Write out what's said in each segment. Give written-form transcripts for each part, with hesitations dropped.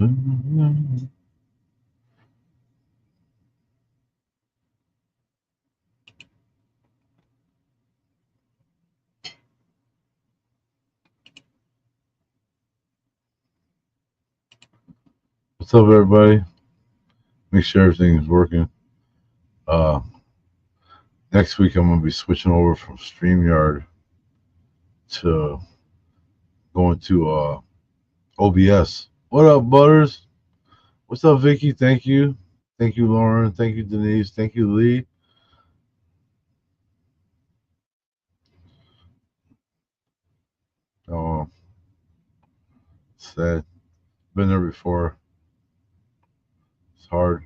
What's up, everybody? Make sure everything is working. Uh, Next week, I'm gonna be switching over from StreamYard to going to OBS. What up, Butters? What's up, Vicky? Thank you. Thank you, Lauren. Thank you, Denise. Thank you, Lee. Oh, sad. Been there before. It's hard.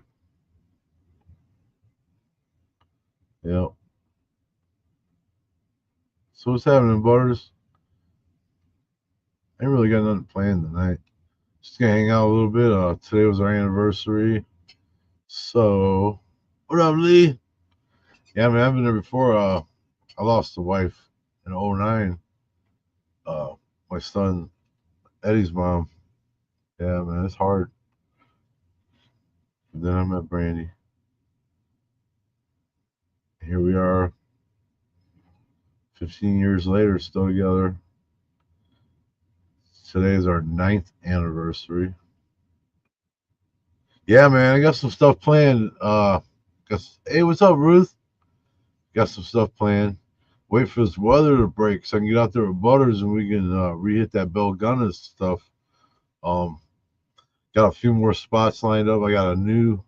Yep. So what's happening, Butters? I ain't really got nothing planned tonight. Just gonna hang out a little bit. Today was our anniversary. So, what up, Lee? Yeah, man, I've been there before. I lost a wife in '09. My son Eddie's mom. Yeah, man, it's hard. And then I met Brandy. Here we are, 15 years later, still together. Today is our 9th anniversary. Yeah, man, I got some stuff planned. Hey, what's up, Ruth? Got some stuff planned. Wait for this weather to break so I can get out there with Butters and we can re-hit that Bell Gunnis stuff. Um, got a few more spots lined up. I got a new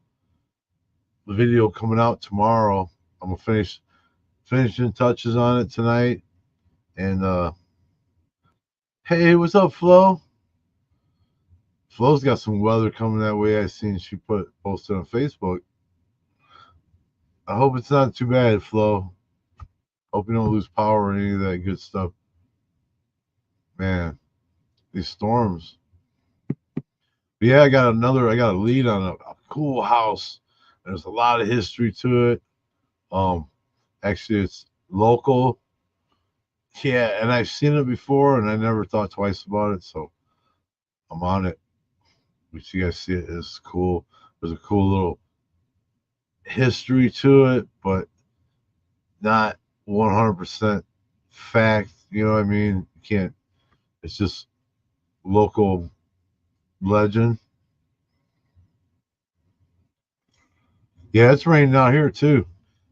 video coming out tomorrow. I'm gonna finishing touches on it tonight. And hey, what's up, Flo? Flo's got some weather coming that way. I seen she posted on Facebook. I hope it's not too bad, Flo. Hope you don't lose power or any of that good stuff. Man, these storms. But yeah, I got a lead on a cool house. There's a lot of history to it. Actually it's local. Yeah, and I've seen it before and I never thought twice about it, so I'm on it. But you guys see it is cool. There's a cool little history to it, but not 100% fact. You know what I mean? You can't. It's just local legend. Yeah, it's raining out here too.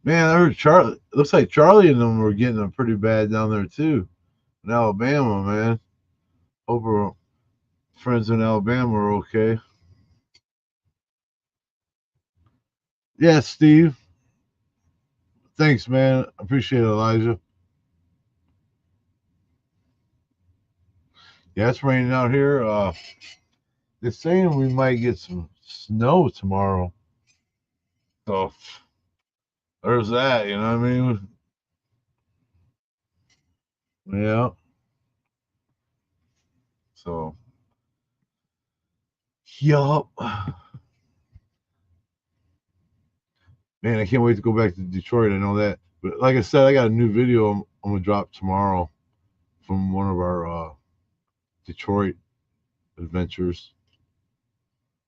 Man, I heard Charlie. Looks like Charlie and them were getting them pretty bad down there too, in Alabama. Man, hope our friends in Alabama are okay. Yeah, Steve. Thanks, man. Appreciate it, Elijah. Yeah, it's raining out here. They're saying we might get some snow tomorrow. So there's that, you know what I mean? Yeah. So, yup. Man, I can't wait to go back to Detroit. I know that. But like I said, I got a new video I'm going to drop tomorrow from one of our Detroit adventures.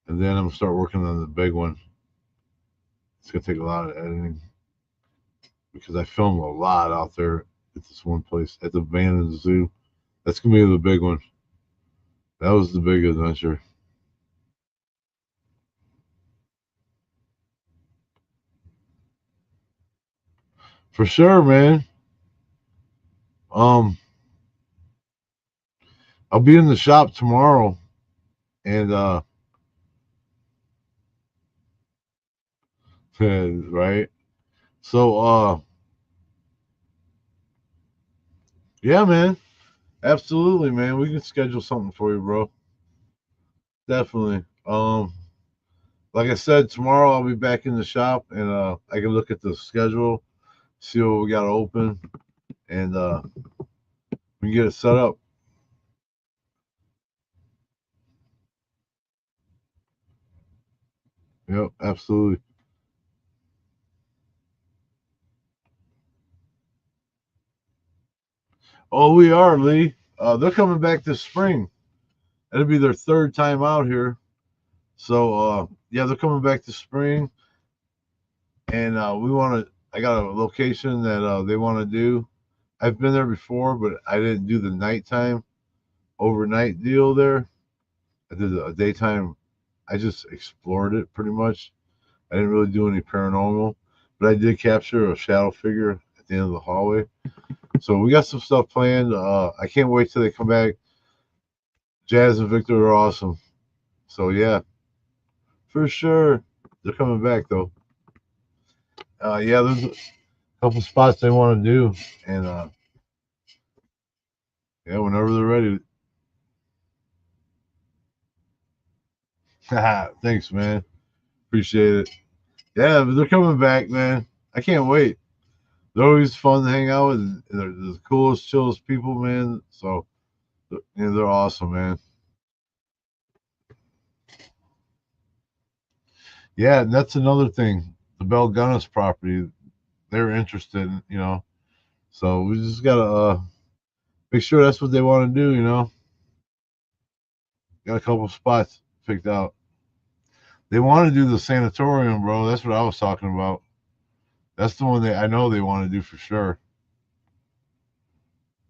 And then I'm going to start working on the big one. It's going to take a lot of editing because I filmed a lot out there at this one place at the abandoned zoo. That's going to be the big one. That was the big adventure. For sure, man. Um, I'll be in the shop tomorrow, and right. So, yeah, man. Absolutely, man. We can schedule something for you, bro. Definitely. Like I said, tomorrow I'll be back in the shop, and I can look at the schedule, see what we got open, and we can get it set up. Yep, absolutely. Oh, we are, Lee. They're coming back this spring. It'll be their third time out here. So yeah, they're coming back this spring, and we want to. I got a location that they want to do. I've been there before, but I didn't do the nighttime overnight deal there. I did a daytime. I just explored it pretty much. I didn't really do any paranormal, but I did capture a shadow figure at the end of the hallway. So we got some stuff planned. I can't wait till they come back. Jazz and Victor are awesome. So yeah, for sure, they're coming back though. Yeah, there's a couple spots they want to do, and yeah, whenever they're ready. Thanks, man. Appreciate it. Yeah, but they're coming back, man. I can't wait. They're always fun to hang out with. And they're the coolest, chillest people, man. So yeah, they're awesome, man. Yeah, and that's another thing. The Bell Gunness property, they're interested in, So we just gotta make sure that's what they want to do. Got a couple spots picked out. They want to do the sanatorium, bro. That's what I was talking about. That's the one that I know they want to do for sure.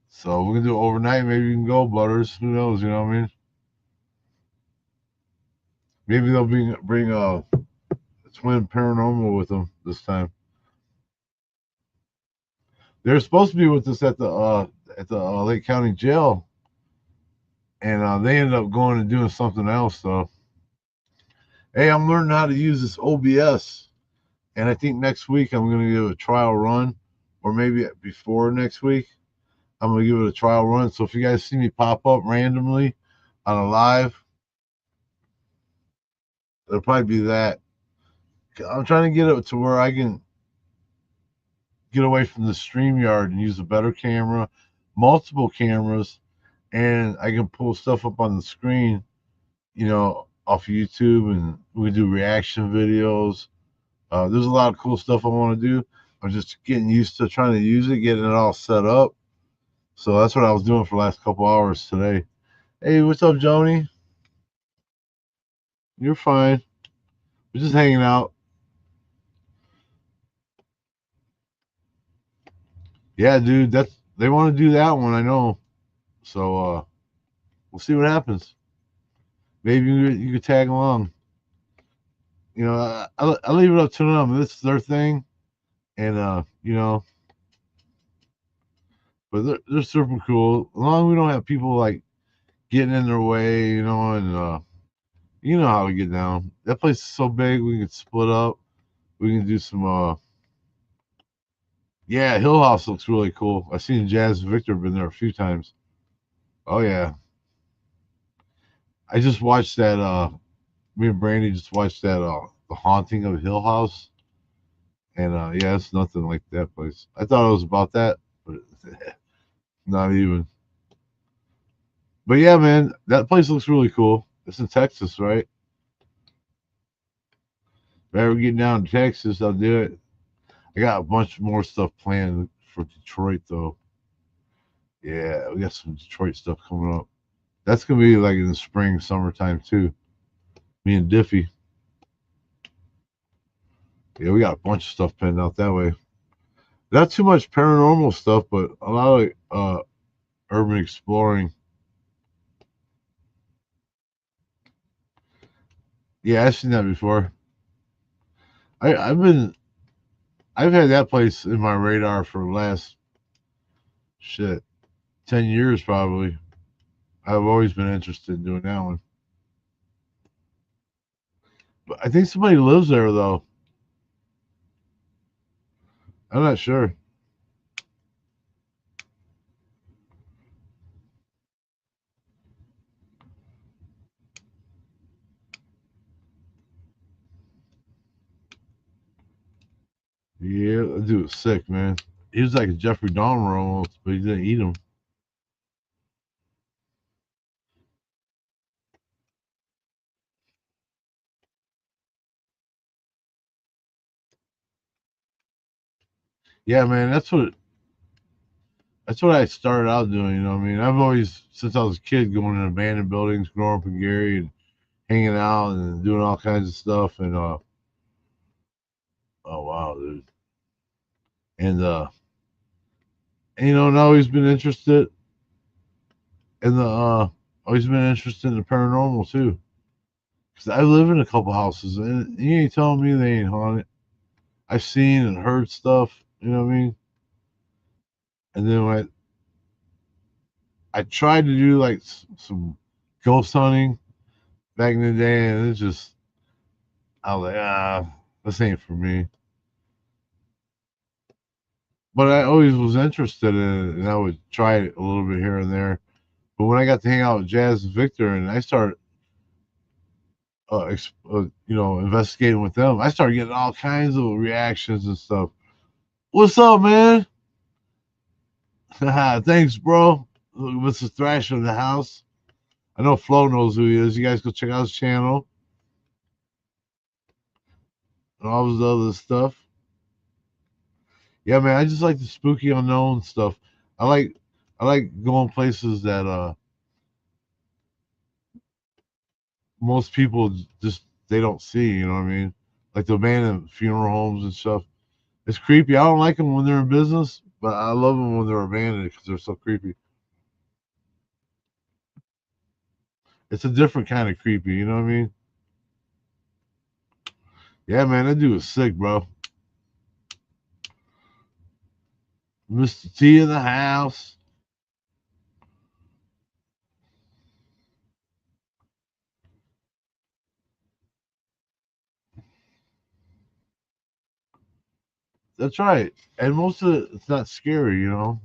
So we can do it overnight. Maybe you can go, Butters. Who knows? You know what I mean? Maybe they'll bring a twin paranormal with them this time. They're supposed to be with us at the Lake County Jail, and they ended up going and doing something else. So hey, I'm learning how to use this OBS, and I think next week I'm going to give it a trial run, or maybe before next week I'm going to give it a trial run. So if you guys see me pop up randomly on a live, it'll probably be that. I'm trying to get it to where I can get away from the StreamYard and use a better camera, multiple cameras, and I can pull stuff up on the screen, off YouTube, and we do reaction videos. There's a lot of cool stuff I want to do. I'm just getting used to trying to use it, getting it all set up. So that's what I was doing for the last couple hours today. Hey, what's up, Joni? You're fine. We're just hanging out. Yeah, dude, they want to do that one. I know. So we'll see what happens. Maybe you could tag along. I leave it up to them. This is their thing, and but they're super cool. As long as we don't have people like getting in their way, and you know how we get down. That place is so big, we can split up. We can do some. Yeah, Hill House looks really cool. I've seen Jazz and Victor been there a few times. Oh yeah, I just watched that. Me and Brandy just watched that. The Haunting of Hill House, and yeah, it's nothing like that place. I thought it was about that, but not even. But yeah, man, that place looks really cool. It's in Texas, right? If I ever get down to Texas, I'll do it. I got a bunch more stuff planned for Detroit, though. Yeah, we got some Detroit stuff coming up. That's gonna be like in the spring, summertime too. Me and Diffie. Yeah, we got a bunch of stuff planned out that way. Not too much paranormal stuff, but a lot of urban exploring. Yeah, I've seen that before. I've had that place in my radar for the last shit 10 years probably. I've always been interested in doing that one. But I think somebody lives there though. I'm not sure. Yeah, that dude was sick, man. He was like a Jeffrey Dahmer almost, but he didn't eat him. Yeah, man, that's what I started out doing. You know what I mean? I've always, since I was a kid, going in abandoned buildings, growing up in Gary and hanging out and doing all kinds of stuff. And oh wow, dude. And now he's been interested in the always been interested in the paranormal too. Cause I live in a couple houses, and you ain't telling me they ain't haunted. I've seen and heard stuff. You know what I mean? And then when I tried to do like some ghost hunting back in the day, and it's just I was like, this ain't for me. But I always was interested in it, and I would try it a little bit here and there. But when I got to hang out with Jazz and Victor, and I started, investigating with them, I started getting all kinds of reactions and stuff. What's up, man? Thanks, bro. Mr. Thrasher in the house. I know Flo knows who he is. You guys go check out his channel and all his other stuff. Yeah, man, I just like the spooky unknown stuff. I like I like going places that most people just they don't see. You know what I mean? Like the abandoned funeral homes and stuff. It's creepy. I don't like them when they're in business, but I love them when they're abandoned because they're so creepy. It's a different kind of creepy. You know what I mean? Yeah, man, that dude is sick, bro. Mr. T in the house. That's right. And most of it, it's not scary, you know.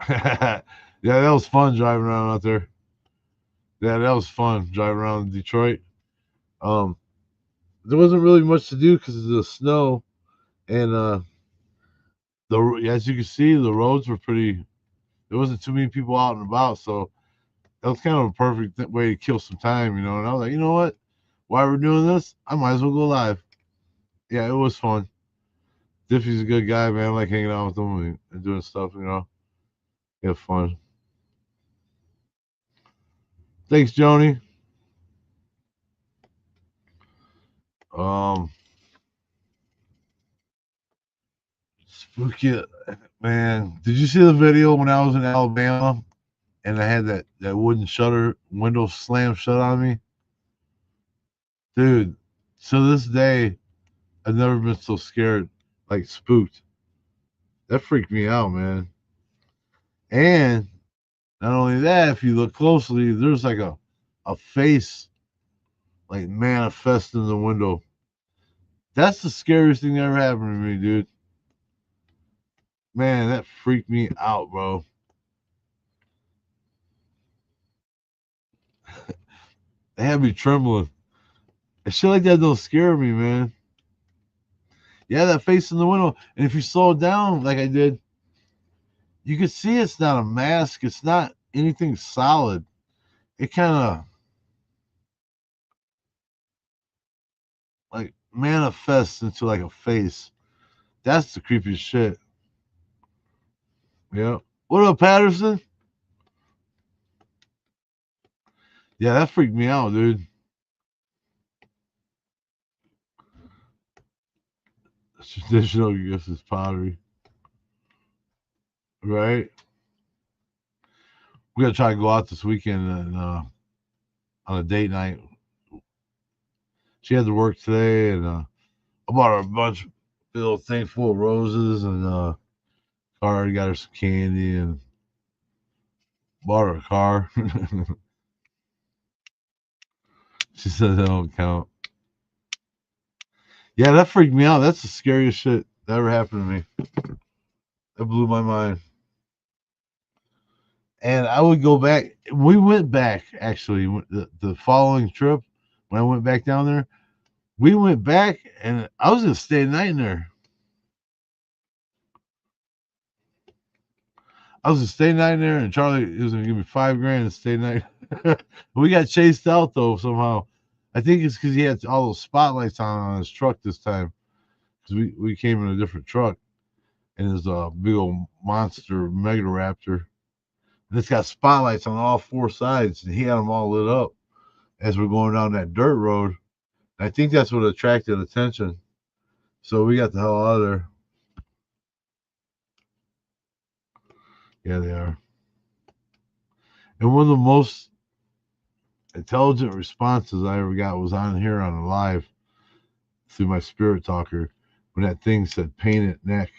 Yeah, that was fun driving around out there. Yeah, that was fun driving around in Detroit. Um, there wasn't really much to do because of the snow, and as you can see, the roads were pretty. There wasn't too many people out and about, so that was kind of a perfect way to kill some time, you know. And I was like, you know what? While we're doing this, I might as well go live. Yeah, it was fun. Diffie's a good guy, man. I like hanging out with him and doing stuff, you know. Have fun. Thanks, Joni. Um, spooky, man. Did you see the video when I was in Alabama and I had that wooden shutter window slam shut on me? Dude, to this day, I've never been so scared, like spooked. That freaked me out, man. And not only that, if you look closely, there's like a face like manifest in the window. That's the scariest thing that ever happened to me, dude. Man, that freaked me out, bro. They had me trembling. And shit like that don't scare me, man. Yeah, that face in the window. And if you slow it down like I did, you can see it's not a mask. It's not anything solid. It kind of like manifests into like a face. That's the creepiest shit. Yeah. What up, Patterson? Yeah, that freaked me out, dude. Traditional, I guess, is pottery, right? We gotta try to go out this weekend and on a date night. She had to work today, and I bought her a bunch, little thing full of roses, and already got her some candy, and bought her a car. She said that don't count. Yeah, that freaked me out. That's the scariest shit that ever happened to me. That blew my mind. And I would go back. We went back actually the following trip when I went back down there. We went back, and I was gonna stay a night in there. I was gonna stay a night in there, and Charlie was gonna give me $5,000 to stay a night. We got chased out though somehow. I think it's because he had all those spotlights on his truck this time. Because we came in a different truck. and there's a big old monster Megaraptor. And it's got spotlights on all four sides, and he had them all lit up as we're going down that dirt road. And I think that's what attracted attention. So we got the hell out of there. Yeah, they are. And one of the most intelligent responses I ever got was on here on a live through my spirit talker when that thing said painted neck.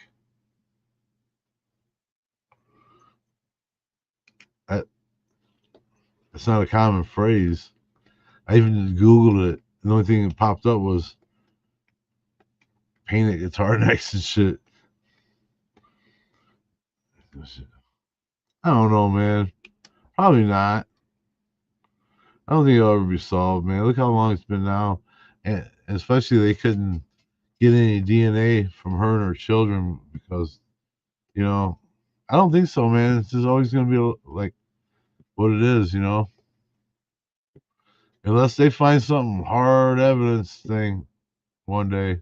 It's not a common phrase. I even Googled it. The only thing that popped up was painted guitar necks and shit. I don't know, man. Probably not. I don't think it'll ever be solved, man. Look how long it's been now. And especially they couldn't get any DNA from her and her children because, I don't think so, man. It's just always going to be like what it is, unless they find something hard evidence thing one day.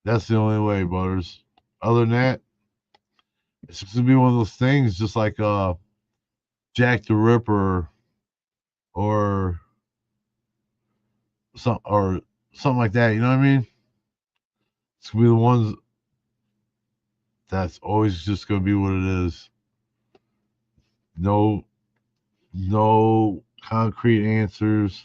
That's the only way, Butters. Other than that, it's just gonna be one of those things, just like Jack the Ripper or something like that. You know what I mean? It's gonna be the ones that's always just gonna be what it is. No, no concrete answers.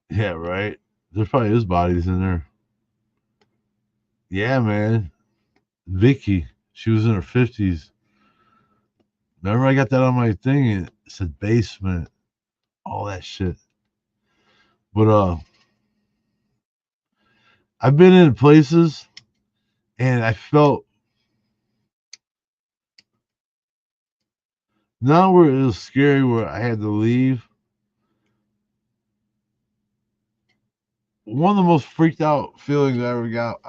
Yeah, right. There probably is bodies in there. Yeah, man. Vicky, she was in her 50s. Remember, I got that on my thing. And it said basement, all that shit. But I've been in places, and I felt not where it was scary, where I had to leave. One of the most freaked out feelings I ever got,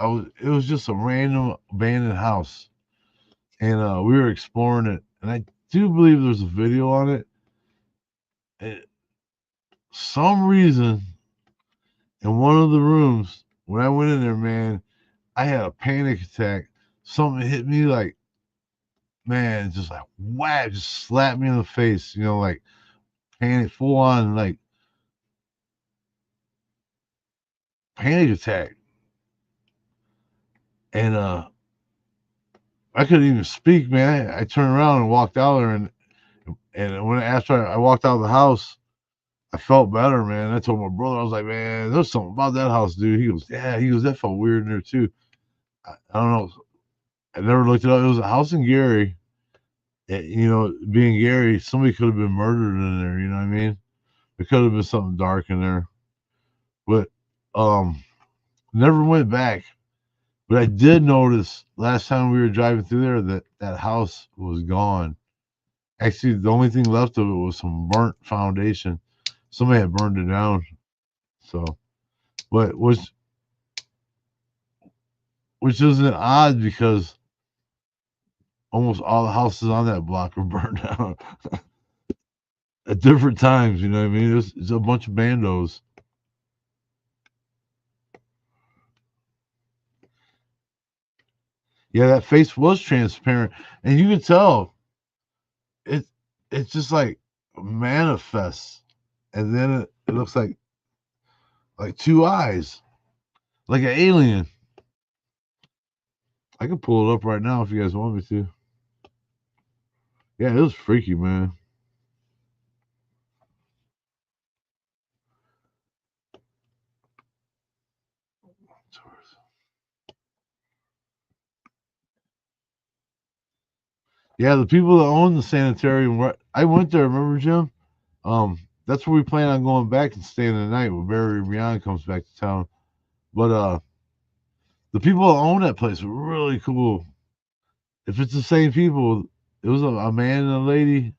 it was just a random abandoned house, and we were exploring it, and I do believe there's a video on it. And some reason in one of the rooms when I went in there, man, I had a panic attack. Something hit me like, man, just like whack, just slapped me in the face, like panic, full on like panic attack. And I couldn't even speak, man. I turned around and walked out there, and when after I walked out of the house, I felt better, man. I told my brother, I was like, man, there's something about that house, dude. He goes, yeah. He goes, that felt weird in there too. I don't know. I never looked it up. It was a house in Gary. Being Gary, somebody could have been murdered in there. You know what I mean? There could have been something dark in there, but never went back. But I did notice last time we were driving through there that that house was gone. Actually, the only thing left of it was some burnt foundation. Somebody had burned it down. So, but which isn't odd because almost all the houses on that block were burned down at different times. You know what I mean? It's a bunch of bandos. Yeah, that face was transparent, and you could tell it. It's just like manifests, and then it looks like two eyes, like an alien. I can pull it up right now if you guys want me to. Yeah, it was freaky, man. Yeah, the people that own the sanitarium, I went there. Remember, Jim? That's where we plan on going back and staying the night when Barry Rion comes back to town. But the people that own that place were really cool. If it's the same people, it was a man and a lady,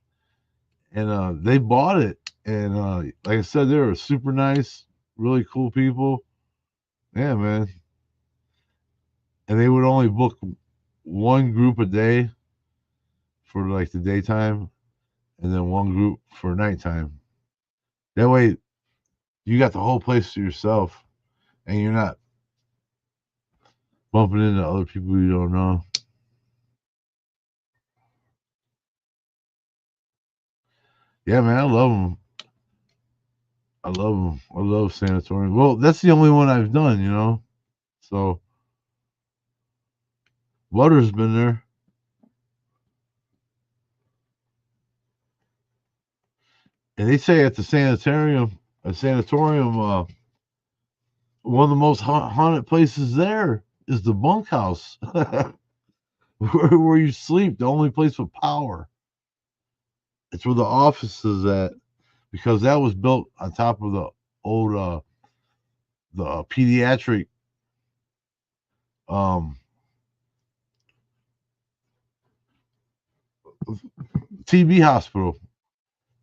and they bought it. And like I said, they were super nice, really cool people. Yeah, man. And they would only book one group a day for like the daytime, and then one group for nighttime. That way, you got the whole place to yourself, and you're not bumping into other people you don't know. Yeah, man, I love them. I love them. I love sanatorium. Well, that's the only one I've done, you know. So Butter's been there, and they say at the sanatorium, one of the most haunted places there is the bunkhouse where you sleep. The only place with power. It's where the office is at because that was built on top of the old the pediatric um TB hospital.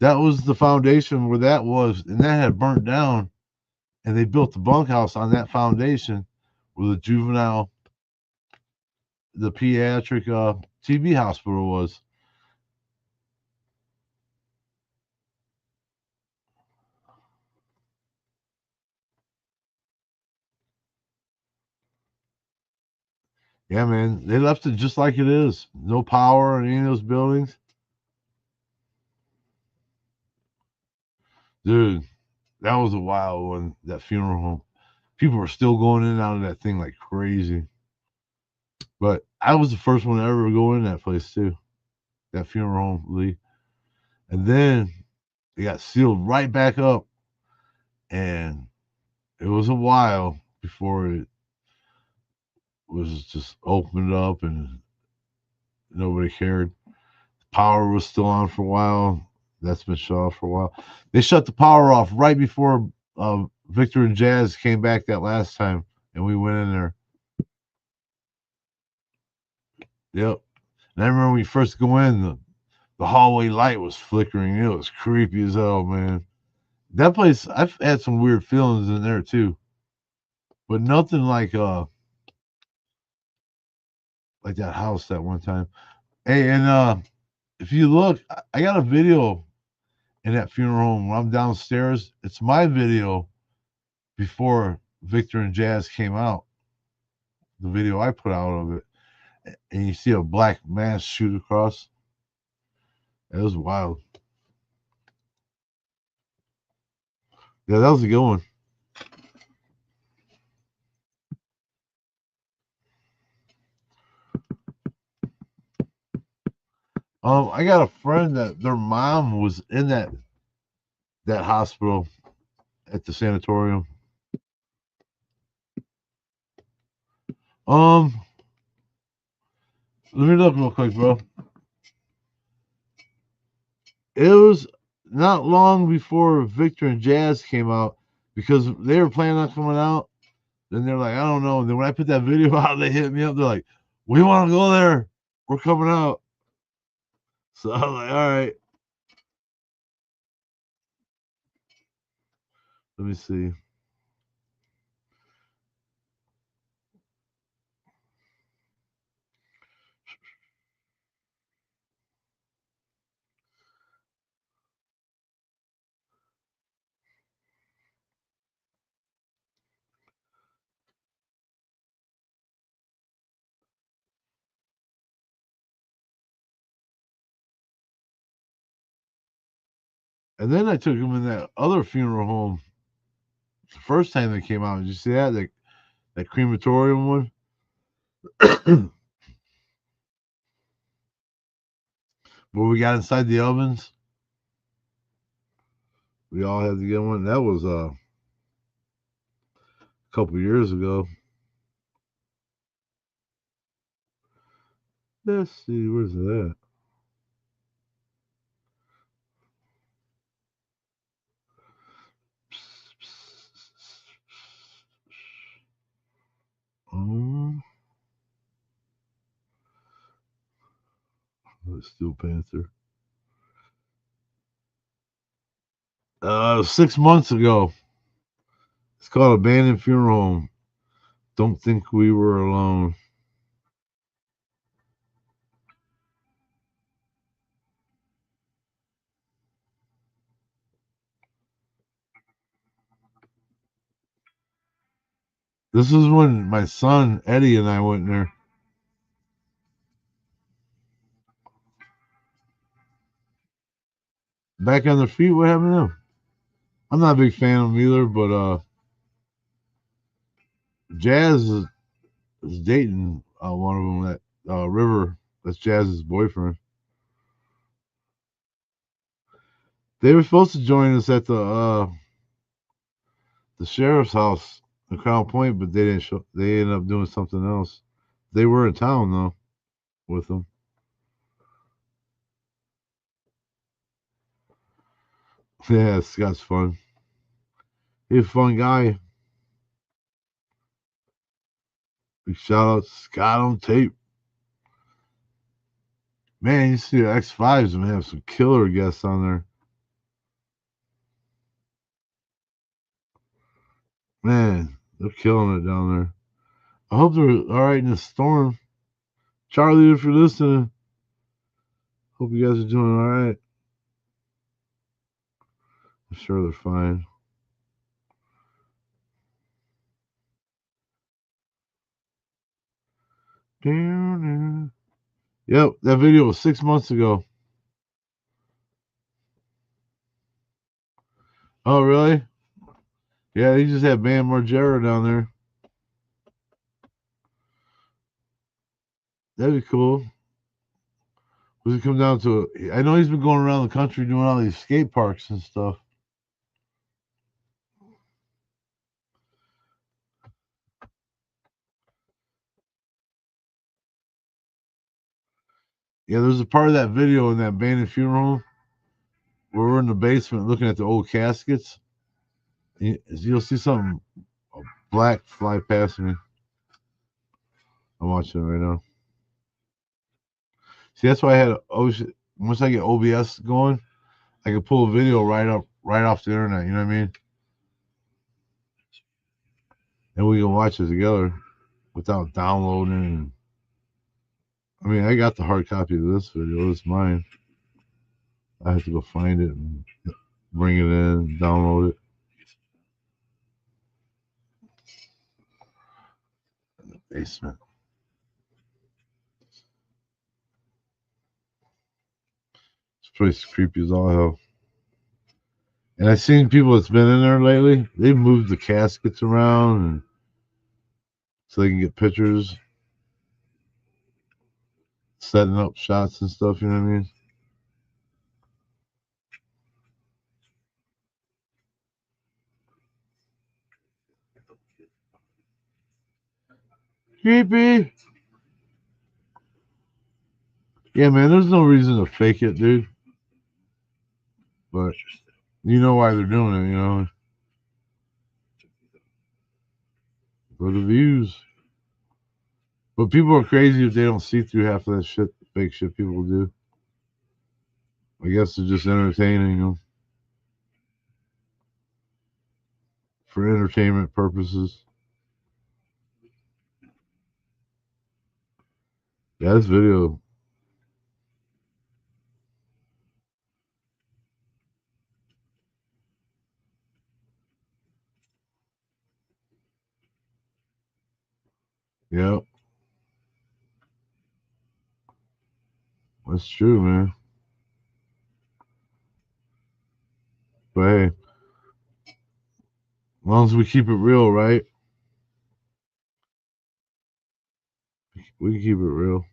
That was the foundation where that was, and that had burnt down, and they built the bunkhouse on that foundation where the pediatric TB hospital was. Yeah, man, they left it just like it is. No power in any of those buildings, dude. That was a wild one. That funeral home, people were still going in and out of that thing like crazy. But I was the first one to ever go in that place too. That funeral home, Lee. And then it got sealed right back up, and it was a while before it was just opened up and nobody cared. Power was still on for a while. That's been shut off for a while. They shut the power off right before Victor and Jazz came back that last time, and we went in there. Yep. And I remember when we first go in, the hallway light was flickering. It was creepy as hell, man. That place, I've had some weird feelings in there too, but nothing like that house that one time. Hey, and if you look, I got a video in that funeral home when I'm downstairs. It's my video before Victor and Jazz came out. The video I put out of it, and you see a black mass shoot across. It was wild. Yeah, that was a good one. I got a friend that their mom was in that hospital at the sanatorium. Um, Let me look real quick, bro. It was not long before Victor and Jazz came out because they were planning on coming out. Then they're like, I don't know. And then when I put that video out, they hit me up. They're like, we want to go there. We're coming out. So I was like, all right. Let me see. And then I took them in that other funeral home the first time they came out. Did you see that? That crematorium one? Where we got inside the ovens? We all had to get one. That was a couple years ago. Let's see, where's it at? Um, Steel Panther. 6 months ago. It's called Abandoned Funeral Home. Don't think we were alone. This is when my son Eddie and I went in there. Back on their feet. What happened to them? I'm not a big fan of them either, but Jazz is dating one of them. That River. That's Jazz's boyfriend. They were supposed to join us at the sheriff's house in Crown Point, but they didn't show. They ended up doing something else. They were in town though with them. Yeah, Scott's fun. He's a fun guy. Big shout out to Scott on tape. Man, you see the X5s and have some killer guests on there. Man, they're killing it down there. I hope they're all right in the storm. Charlie, if you're listening, hope you guys are doing all right. I'm sure they're fine. Yep, that video was 6 months ago. Oh, really? Yeah, they just had Bam Margera down there. That'd be cool. Was it come down to? I know he's been going around the country doing all these skate parks and stuff. Yeah, there's a part of that video in that abandoned funeral home where we're in the basement looking at the old caskets. You'll see something black fly past me. I'm watching it right now. See, that's why I had once I get OBS going, I can pull a video right off the internet. You know what I mean? And we can watch it together without downloading. I mean, I got the hard copy of this video. It's mine. I have to go find it and bring it in, download it. Basement. This place is creepy as all hell. And I've seen people that's been in there lately. They've moved the caskets around and so they can get pictures, setting up shots and stuff. You know what I mean? Creepy. Yeah, man. There's no reason to fake it, dude. But you know why they're doing it. You know, for the views. But people are crazy if they don't see through half of that shit, fake shit people do. I guess they're just entertaining them for entertainment purposes. Yeah, this video. Yeah, that's true, man. But hey, as long as we keep it real, right? We can keep it real.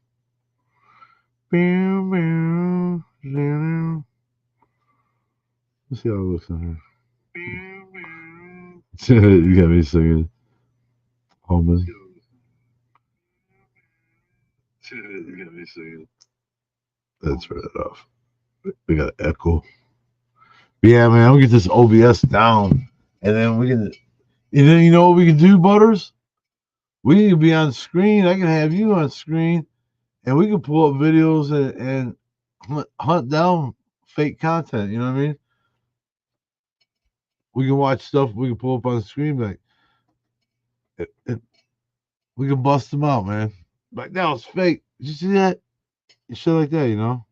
Let's see how it looks in here. You got me singing. Homeless. You got me singing. Let's turn it off. We got an echo. But yeah, man, we'll get this OBS down. And then we can, and then you know what we can do, Butters? We can be on screen. I can have you on screen. And we can pull up videos and hunt down fake content. You know what I mean? We can watch stuff we can pull up on the screen. Like, we can bust them out, man. Like, that was fake. Did you see that? And shit like that, you know?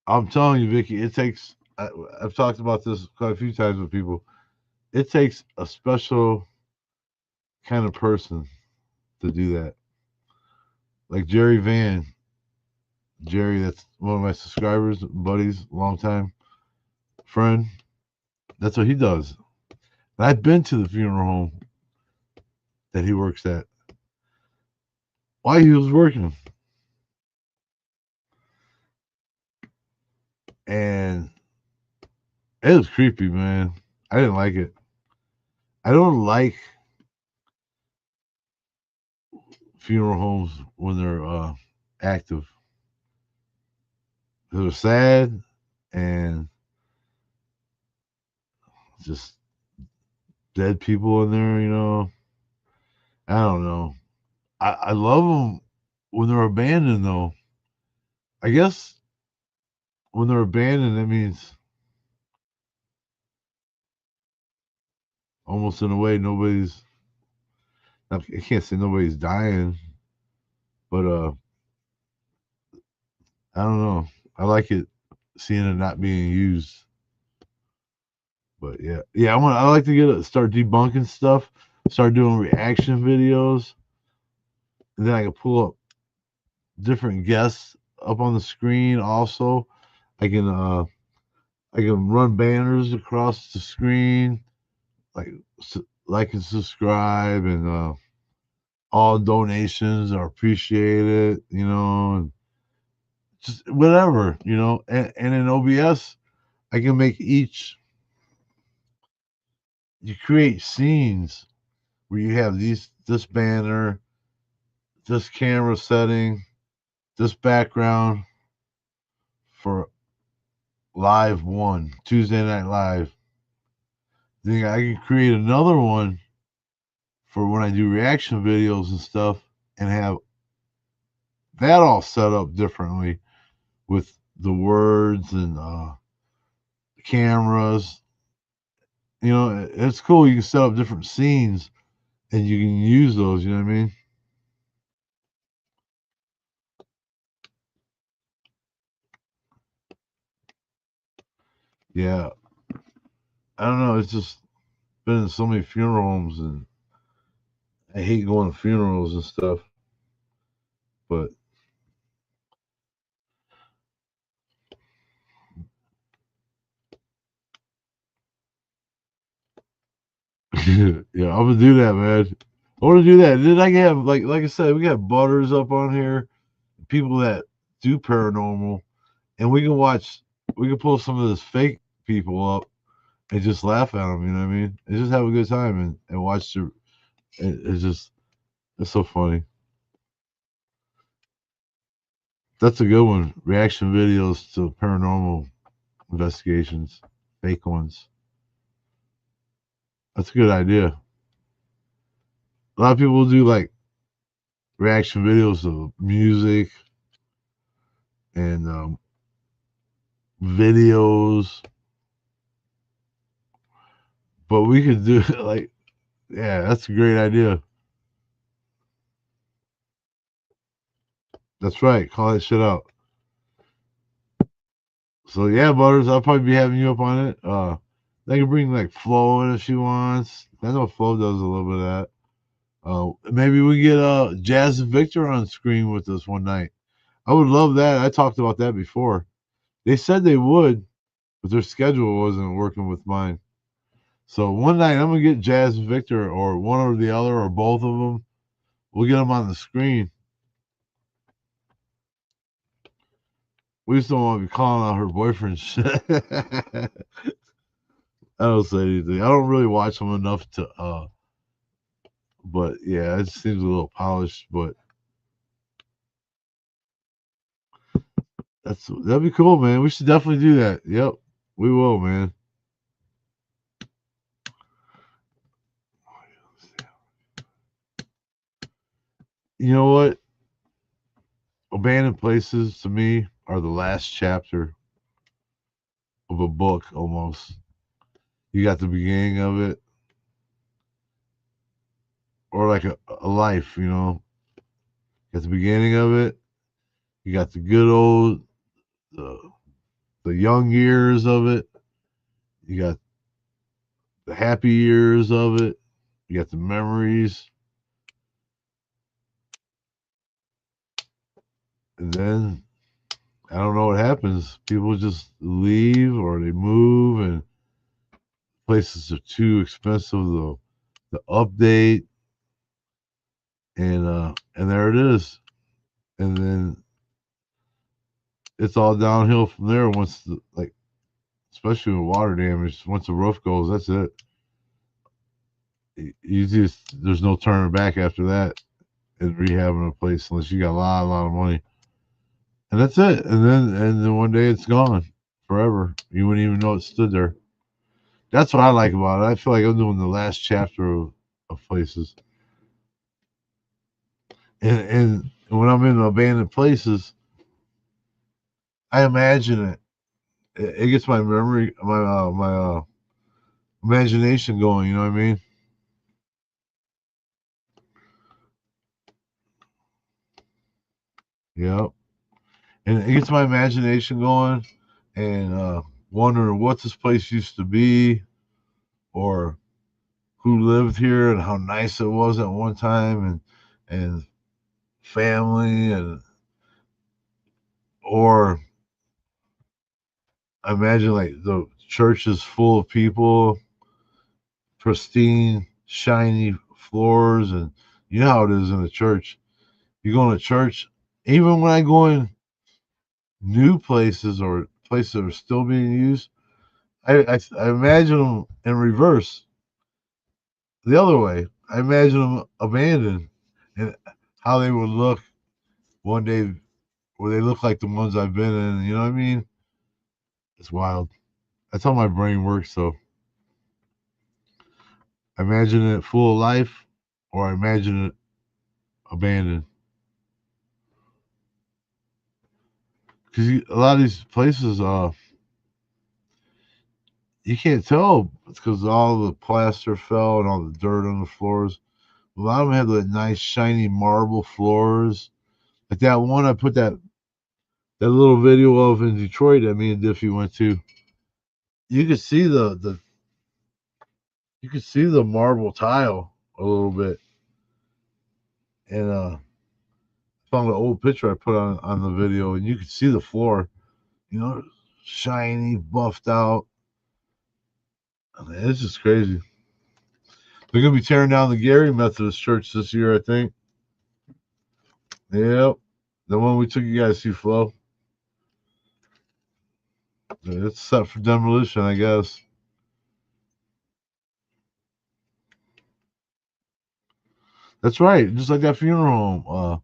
I'm telling you, Vicky, it takes. I've talked about this quite a few times with people. It takes a special kind of person to do that. Like Jerry Van, Jerry, that's one of my subscribers, buddies, long time friend. That's what he does. And I've been to the funeral home that he works at while he was working, and it was creepy, man. I didn't like it. I don't like funeral homes when they're active. They're sad and just dead people in there. I don't know. I love them when they're abandoned, though. I guess when they're abandoned, that means almost in a way nobody's. I can't say nobody's dying, but I don't know. I like it seeing it not being used. But yeah. I like to start debunking stuff, start doing reaction videos, and then I can pull up different guests up on the screen. Also, I can uh I can run banners across the screen, like like and subscribe, and all donations are appreciated. And just whatever. And in OBS, I can make each. You create scenes where you have this banner, this camera setting, this background for live one, Tuesday Night Live. Then I can create another one for when I do reaction videos and stuff and have that all set up differently with the words and cameras. It's cool. You can set up different scenes and you can use those. You know what I mean? Yeah. I don't know. It's just been in so many funeral homes and I hate going to funerals and stuff. But yeah, I'm gonna do that, man. I want to do that. And then I can have like I said, we got butters up on here, people that do paranormal, and we can watch. We can pull some of this fake people up and just laugh at them. You know what I mean? And just have a good time and watch the. It's so funny. That's a good one. Reaction videos to paranormal investigations, fake ones. That's a good idea. A lot of people do like reaction videos of music and videos, but we could do like, yeah, that's a great idea. That's right. Call that shit out. So yeah, Butters, I'll probably be having you up on it. They can bring like Flo in if she wants. I know Flo does a little bit of that. Maybe we get Jazz and Victor on screen with us one night. I would love that. I talked about that before. They said they would, but their schedule wasn't working with mine. So one night I'm gonna get Jazz and Victor, or one or the other, or both of them. We'll get them on the screen. We just don't want to be calling out her boyfriend shit. I don't say anything. I don't really watch them enough to but yeah, it seems a little polished, but that'd be cool, man. We should definitely do that. Yep. We will, man. You know what? Abandoned places to me are the last chapter of a book almost. You got the beginning of it, or like a life, At the beginning of it, you got the good old the young years of it. You got the happy years of it. You got the memories. And then I don't know what happens. People just leave or they move, and places are too expensive to update, and there it is. And then it's all downhill from there once especially with water damage. Once the roof goes, that's it. You just there's no turning back after that in rehabbing a place unless you got a lot of money, and that's it. And then one day it's gone forever. You wouldn't even know it stood there. That's what I like about it. I feel like I'm doing the last chapter of places, and when I'm in abandoned places, I imagine it. It gets my memory, my imagination going. You know what I mean? Yep. And it gets my imagination going, and wondering what this place used to be, or who lived here and how nice it was at one time, and family, and or I imagine like the church is full of people, pristine, shiny floors, and you know how it is in a church. You go in a church, even when I go in new places or places that are still being used, I imagine them in reverse, the other way. I imagine them abandoned, and how they would look one day, where they look like the ones I've been in. You know what I mean? It's wild. That's how my brain works. So I imagine it full of life, or I imagine it abandoned. Because a lot of these places, you can't tell because all the plaster fell and all the dirt on the floors. A lot of them had like nice shiny marble floors. Like that one I put that little video of in Detroit that me and Diffie went to. You could see the you could see the marble tile a little bit, and found an old picture I put on the video, and you could see the floor. You know, shiny, buffed out. I mean, it's just crazy. They're gonna be tearing down the Gary Methodist Church this year, I think. Yep, the one we took you guys to, Flo. It's set for demolition, I guess. That's right, just like that funeral home.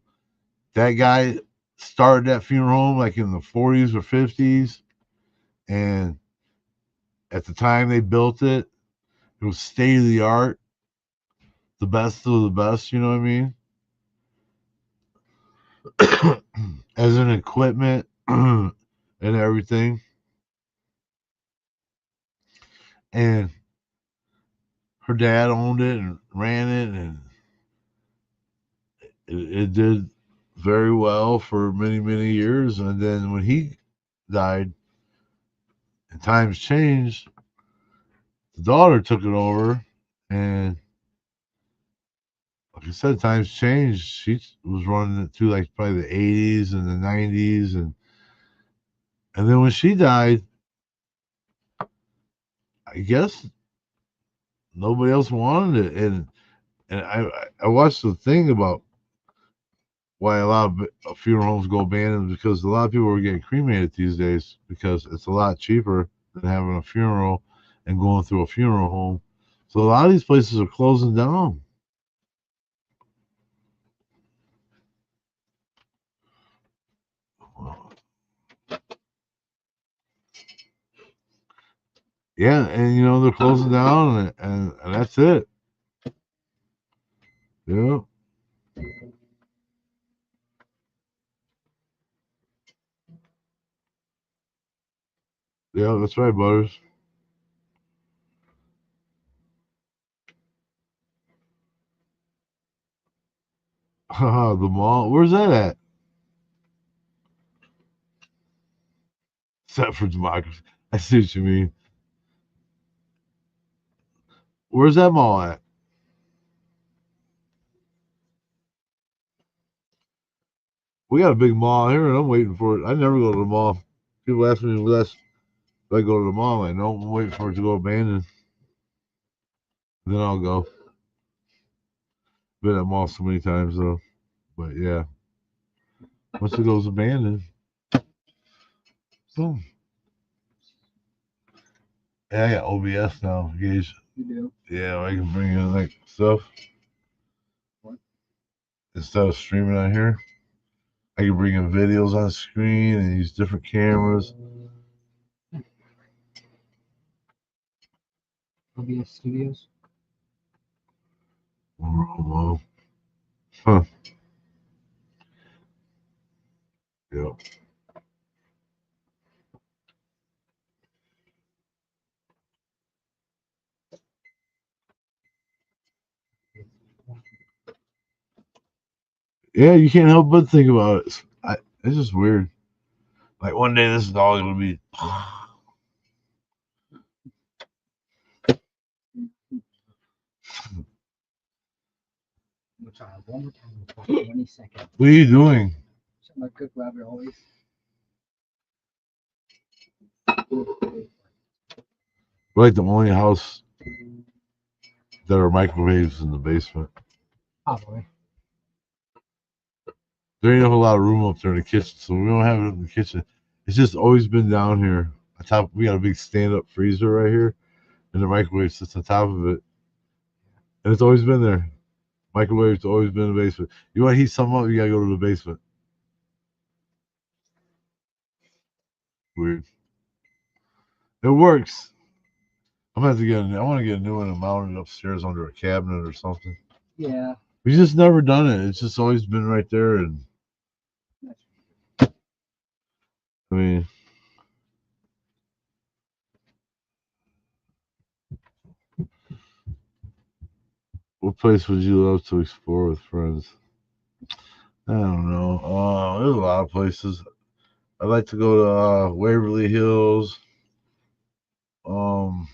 That guy started that funeral home like in the 40s or 50s, and at the time they built it, it was state of the art, the best of the best. You know what I mean? As in equipment and everything, and her dad owned it and ran it, and it did very well for many years. And then when he died and times changed, the daughter took it over, and like I said, times changed. She was running it through like probably the 80s and the 90s, and then when she died, I guess nobody else wanted it. And I watched the thing about why a lot of funeral homes go abandoned, because a lot of people are getting cremated these days because it's a lot cheaper than having a funeral and going through a funeral home. So a lot of these places are closing down. Yeah, and you know they're closing down, and that's it. Yeah, yeah, that's right, Butters. The mall. Where's that at? Except for democracy. I see what you mean. Where's that mall at? We got a big mall here, and I'm waiting for it. I never go to the mall. People ask me if I go to the mall. I'm like, no, I'm waiting for it to go abandoned. Then I'll go. Been at mall so many times though. But yeah, once it goes abandoned, boom. Yeah, I got OBS now, Gage. You do? Yeah, I can bring in like stuff What? instead of streaming on here. I can bring in videos on screen and use different cameras. OBS Studios? Well, huh. Yep. Yeah, you can't help but think about it. It's just weird. Like one day this is all gonna be. I'm trying one more time for 20 seconds. What are you doing? Something like cook raviolis. We're like the only house that are microwaves in the basement. Probably. There ain't a whole lot of room up there in the kitchen, so we don't have it in the kitchen. It's just always been down here. On top, we got a big stand-up freezer right here, and the microwave sits on top of it, and it's always been there. Microwave's always been in the basement. You want to heat something up, you gotta go to the basement. Weird. It works. I'm gonna have to get. I want to get a new one and mount it upstairs under a cabinet or something. Yeah. We just never done it. It's just always been right there, and I mean, what place would you love to explore with friends? I don't know. There's a lot of places. I'd like to go to Waverly Hills. Um,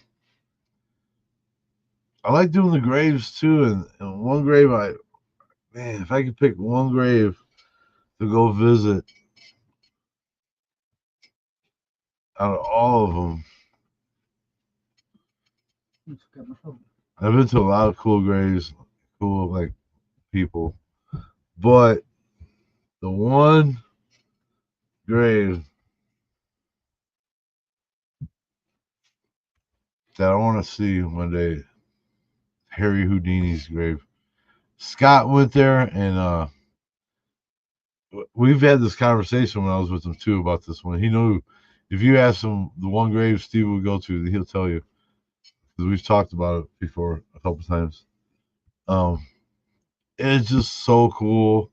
I like doing the graves too, and one grave man, if I could pick one grave to go visit out of all of them, Let's grab my phone. I've been to a lot of cool graves, cool like people, but the one grave that I want to see one day, Harry Houdini's grave. Scott went there, and we've had this conversation when I was with him too about this one. He knew if you ask him the one grave Steve would go to, he'll tell you because we've talked about it before a couple times. Um, it's just so cool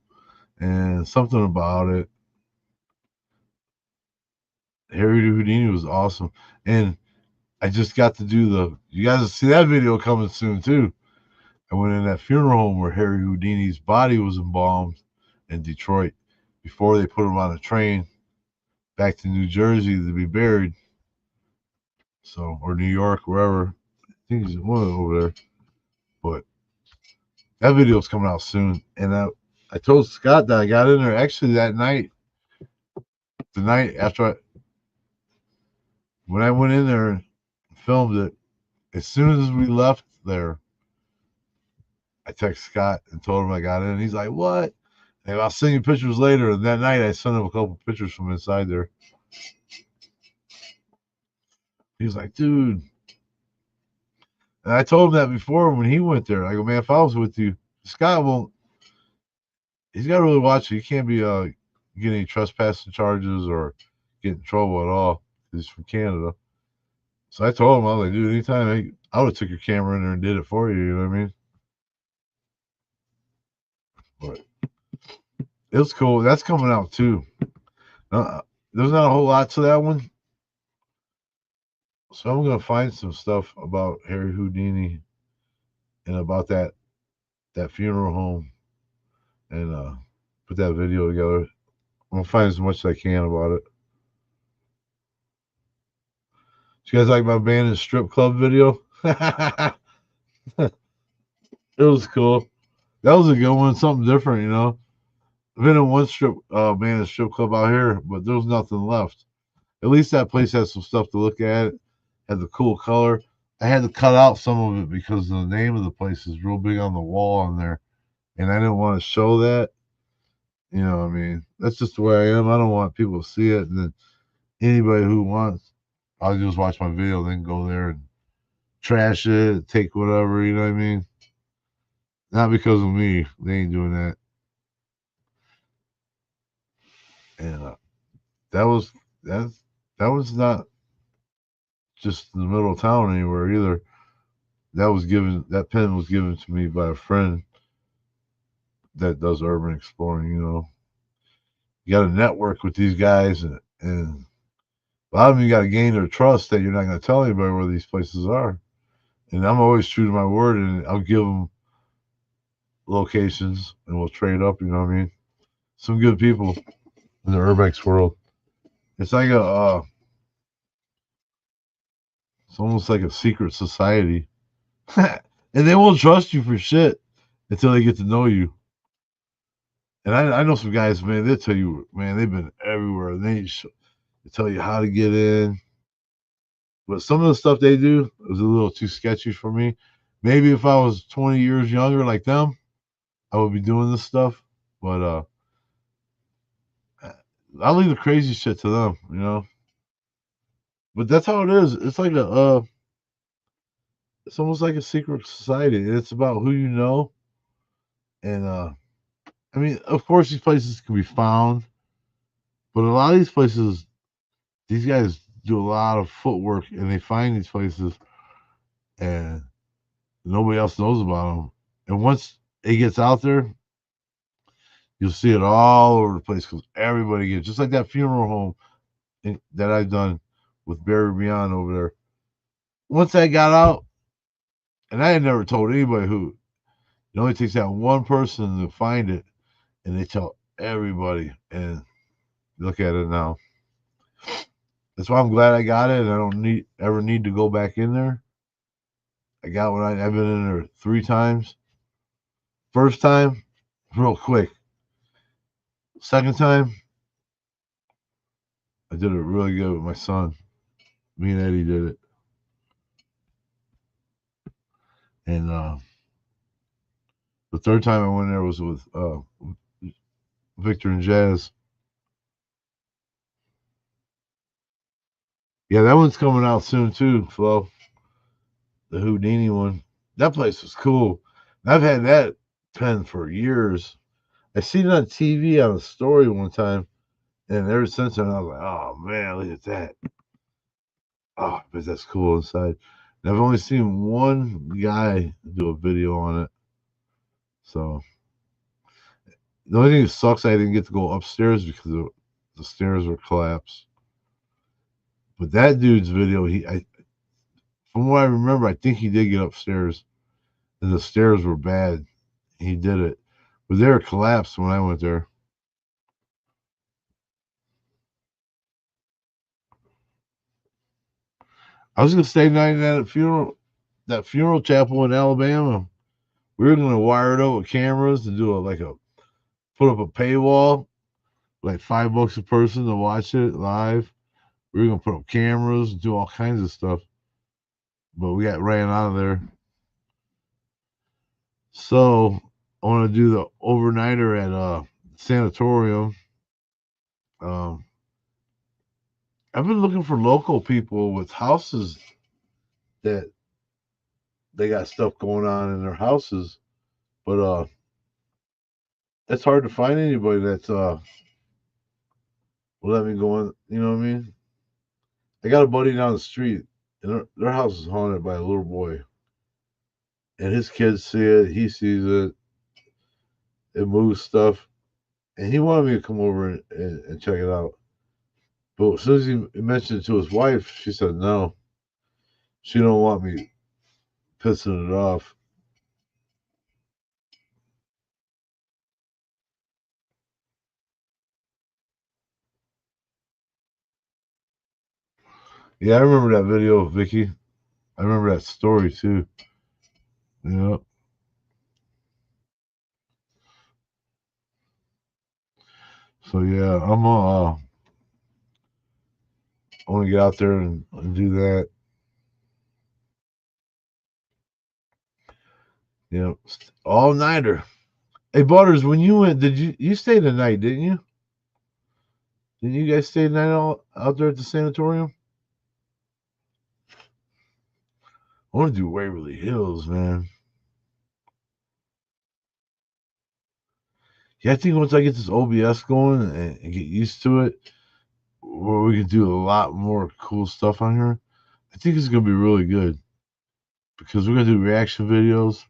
and something about it. Harry Houdini was awesome, and I just got to do the. You guys see that video coming soon too. I went in that funeral home where Harry Houdini's body was embalmed in Detroit before they put him on a train back to New Jersey to be buried. So, or New York, wherever. I think he's one over there. But that video's coming out soon. And I told Scott that I got in there actually that night, the night after when I went in there and filmed it, as soon as we left there, I texted Scott and told him I got in. And he's like, "What?" And I'll send you pictures later. And that night, I sent him a couple pictures from inside there. He was like, "Dude." And I told him that before when he went there. I go, "Man, if I was with you, Scott won't. He's got to really watch it. He can't be getting any trespassing charges or get in trouble at all. He's from Canada." So I told him, I was like, "Dude, anytime I would have took your camera in there and did it for you. You know what I mean?" But it was cool. That's coming out too. There's not a whole lot to that one, so I'm gonna find some stuff about Harry Houdini and about that funeral home and put that video together. I'm gonna find as much as I can about it. You guys like my band and strip club video? It was cool. That was a good one, something different, you know. I've been in one strip band and strip club out here, but there's nothing left. At least that place has some stuff to look at. Had the cool color. I had to cut out some of it because the name of the place is real big on the wall in there, and I didn't want to show that. You know, what I mean, that's just the way I am. I don't want people to see it, and then anybody who wants, I'll just watch my video, then go there and trash it, take whatever. You know what I mean? Not because of me. They ain't doing that. And that was that. That was not just in the middle of town anywhere either. That was given. That pen was given to me by a friend that does urban exploring. You know, you got to network with these guys, and a lot of them you got to gain their trust that you're not going to tell anybody where these places are. And I'm always true to my word, and I'll give them locations, and we'll trade up. You know what I mean? Some good people in the urbex world. It's like it's almost like a secret society, and they won't trust you for shit until they get to know you. And I know some guys, man. They tell you, man, they've been everywhere. They tell you how to get in, but some of the stuff they do is a little too sketchy for me. Maybe if I was 20 years younger like them, I would be doing this stuff. But I'll leave the crazy shit to them, you know. But that's how it is. It's like it's almost like a secret society. It's about who you know, and I mean, of course, these places can be found, but a lot of these places, these guys do a lot of footwork, and they find these places, and nobody else knows about them. And once it gets out there, you'll see it all over the place because everybody gets just like that funeral home that I've done with Barry Beyond over there. Once I got out, and I had never told anybody who. It only takes that one person to find it, and they tell everybody. And look at it now. That's why I'm glad I got it. And I don't ever need to go back in there. I got I've been in there 3 times. First time, real quick. Second time, I did it really good with my son. Me and Eddie did it, and the third time I went there was with Victor and Jazz. Yeah, that one's coming out soon too, Flo. The Houdini one. That place was cool. I've had that pen for years. I seen it on TV on a story one time, and ever since then I was like, "Oh man, look at that! Oh, but that's cool inside." And I've only seen one guy do a video on it, so the only thing that sucks I didn't get to go upstairs because the stairs were collapsed. But that dude's video, from what I remember, I think he did get upstairs, and the stairs were bad. He did it, but they were collapsed when I went there. I was gonna stay night at that funeral chapel in Alabama. We were gonna wire it up with cameras and do put up a paywall, like $5 a person to watch it live. We were gonna put up cameras and do all kinds of stuff, but we got ran out of there. So I want to do the overnighter at sanatorium. Um, I've been looking for local people with houses that they got stuff going on in their houses, but it's hard to find anybody that's will let me go in. You know what I mean? I got a buddy down the street, and their house is haunted by a little boy, and his kids see it. He sees it. It moves stuff, and he wanted me to come over and check it out. But as soon as he mentioned it to his wife, she said no. She don't want me pissing it off. Yeah, I remember that video, Vicky. I remember that story too. Yeah. So yeah, I want to get out there and do that. Yeah, all nighter. Hey, Butters, when you went, did you stay the night? Didn't you? Didn't you guys stay the night out there at the sanatorium? I want to do Waverly Hills, man. Yeah, I think once I get this OBS going and get used to it, where we can do a lot more cool stuff on here, I think it's gonna be really good because we're gonna do reaction videos,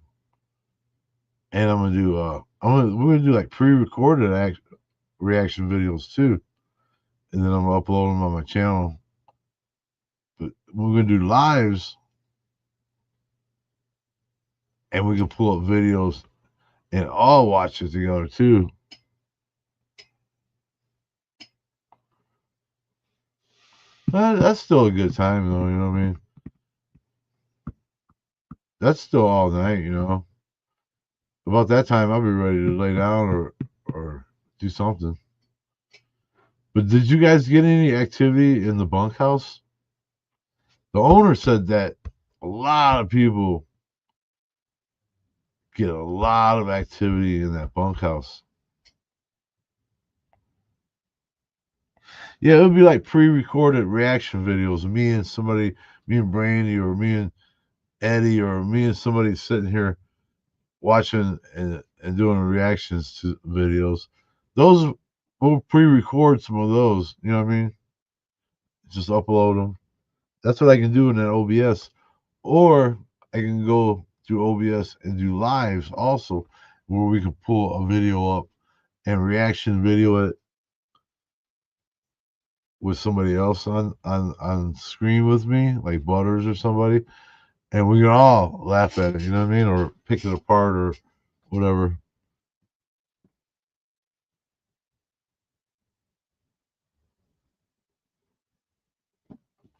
and we're gonna do like pre-recorded reaction videos too, and then I'm gonna upload them on my channel. But we're gonna do lives, and we can pull up videos and all watch it together too. That's still a good time though, you know what I mean? That's still all night, you know. About that time, I'll be ready to lay down or do something. But did you guys get any activity in the bunkhouse? The owner said that a lot of people get a lot of activity in that bunkhouse. Yeah, it would be like pre-recorded reaction videos of me and Brandy, or me and Eddie, or me and somebody sitting here watching and doing reactions to videos. Those we'll pre-record some of those. You know what I mean? Just upload them. That's what I can do in that OBS, or I can go through OBS and do lives also, where we can pull a video up and reaction video it with somebody else on screen with me, like Butters or somebody, and we can all laugh at it. You know what I mean? Or pick it apart or whatever.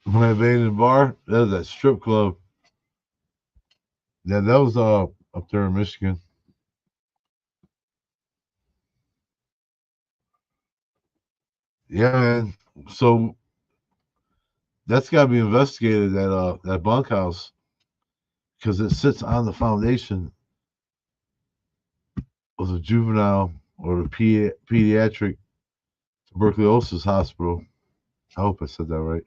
When I made in the bar, that was that strip club. Yeah, that was up there in Michigan. Yeah, man. So that's got to be investigated. That bunkhouse, because it sits on the foundation of the juvenile or the pediatric tuberculosis hospital. I hope I said that right.